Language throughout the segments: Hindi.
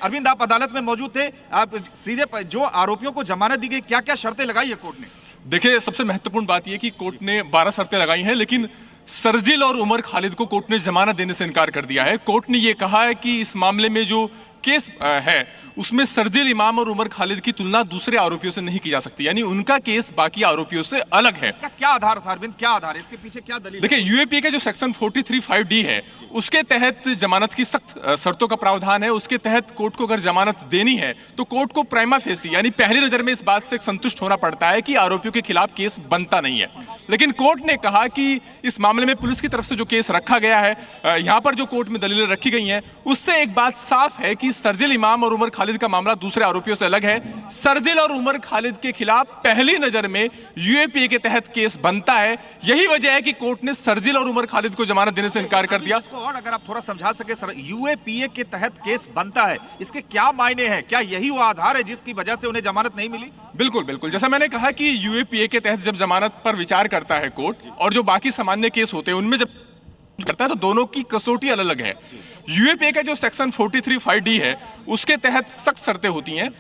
अरविंद, आप अदालत में मौजूद थे। आप सीधे जो आरोपियों को जमानत दी गई, क्या क्या शर्तें लगाई है कोर्ट ने? देखिए, सबसे महत्वपूर्ण बात यह कि कोर्ट ने 12 शर्तें लगाई हैं, लेकिन शर्जील और उमर खालिद को कोर्ट ने जमानत देने से इनकार कर दिया है। कोर्ट ने यह कहा है कि इस मामले में जो केस है उसमें शर्जील इमाम और उमर खालिद की तुलना दूसरे आरोपियों से नहीं की जा सकती, यानी उनका केस बाकी आरोपियों से अलग है। इसका क्या आधार था अरविंद, क्या आधार है इसके पीछे, क्या दलील? देखिए, यूएपीए के जो सेक्शन 43(5)(d) है उसके तहत जमानत की सख्त शर्तों का प्रावधान है। उसके तहत कोर्ट को अगर जमानत देनी है तो कोर्ट को प्राइमा फेसी यानी पहली नजर में इस बात से संतुष्ट होना पड़ता है कि आरोपियों के खिलाफ केस बनता नहीं है। लेकिन कोर्ट ने कहा कि इस मामले में पुलिस की तरफ से जो केस रखा गया है, यहाँ पर जो कोर्ट में दलीलें रखी गई हैं, उससे एक बात साफ है कि शर्जील इमाम और उमर खालिद का मामला दूसरे आरोपियों से अलग है। शर्जील और उमर खालिद के खिलाफ पहली नजर में यूएपीए के तहत केस बनता है। यही वजह है कि कोर्ट ने शर्जील और उमर खालिद को जमानत देने से इनकार कर दिया। और अगर आप थोड़ा समझा सके सर, यूएपीए के तहत केस बनता है, इसके क्या मायने हैं? क्या यही वो आधार है जिसकी वजह से उन्हें जमानत नहीं मिली? बिल्कुल बिल्कुल, जैसा मैंने कहा कि यूएपीए के तहत जब जमानत पर विचार करता है कोर्ट और जो बाकी सामान्य केस होते हैं उनमें जब करता है तो दोनों की कसौटी अलग अलग है। यूएपीए का जो सेक्शन 43(5)(d) है उसके तहत सख्त शर्तें होती हैं।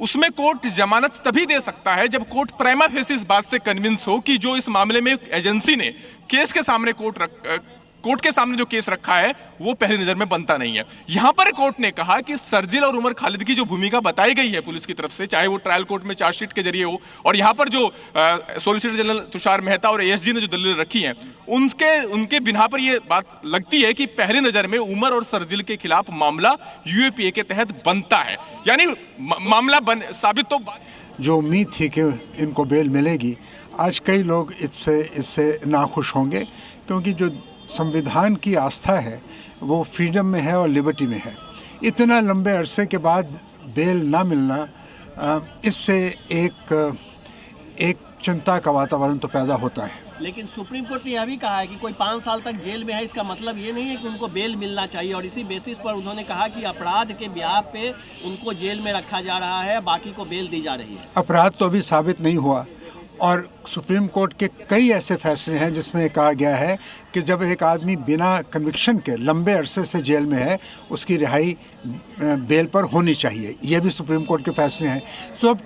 उसमें कोर्ट जमानत तभी दे सकता है जब कोर्ट प्राइमा फेसी इस बात से कन्विंस हो कि जो इस मामले में एजेंसी ने केस के सामने कोर्ट के सामने जो केस रखा है वो पहली नजर में बनता नहीं है। यहां पर कोर्ट ने कहा कि शर्जील और उमर खालिद की जो भूमिका बताई गई है पुलिस की तरफ से, चाहे वो ट्रायल कोर्ट में चार्जशीट के जरिए हो और यहां पर जो सॉलिसिटर जनरल तुषार मेहता और एएसजी ने जो दलील रखी है उनके बिना पर यह बात लगती है कि पहली नजर में उमर और शर्जील के खिलाफ मामला यूएपीए के तहत बनता है, यानी मामला साबित तो। जो उम्मीद थी कि इनको बेल मिलेगी, आज कई लोग इससे नाखुश होंगे, क्योंकि जो संविधान की आस्था है वो फ्रीडम में है और लिबर्टी में है। इतना लंबे अरसे के बाद बेल ना मिलना, इससे एक चिंता का वातावरण तो पैदा होता है। लेकिन सुप्रीम कोर्ट ने यह भी कहा है कि कोई 5 साल तक जेल में है, इसका मतलब ये नहीं है कि उनको बेल मिलना चाहिए, और इसी बेसिस पर उन्होंने कहा कि अपराध के ब्याह पे उनको जेल में रखा जा रहा है, बाकी को बेल दी जा रही है। अपराध तो अभी साबित नहीं हुआ, और सुप्रीम कोर्ट के कई ऐसे फैसले हैं जिसमें कहा गया है कि जब एक आदमी बिना कन्विक्शन के लंबे अरसे से जेल में है उसकी रिहाई बेल पर होनी चाहिए। यह भी सुप्रीम कोर्ट के फैसले हैं। तो अब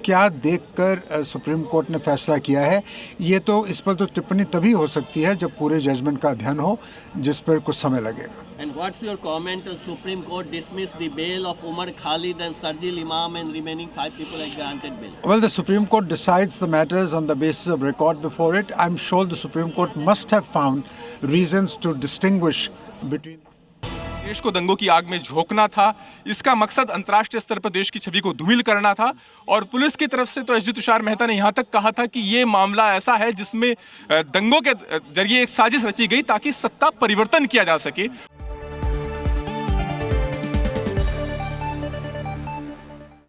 क्या देखकर सुप्रीम कोर्ट ने फैसला किया है, ये तो इस पर तो टिप्पणी तभी हो सकती है जब पूरे जजमेंट का अध्ययन हो, जिस पर कुछ समय लगेगा। And what's your comment on Supreme Court dismissed the bail of Umar Khalid and Shardil Imam and remaining 5 people are granted bail? Well, the Supreme Court decides the matters on the basis of record before it. I'm sure the Supreme Court must have found reasons to distinguish between. देश को दंगों की आग में झोंकना था, इसका मकसद अंतर्राष्ट्रीय स्तर पर देश की छवि को धूमिल करना था। और पुलिस की तरफ से तो एसजी तुषार मेहता ने यहां तक कहा था कि यह मामला ऐसा है जिसमें दंगों के जरिए एक साजिश रची गई ताकि सत्ता परिवर्तन किया जा सके।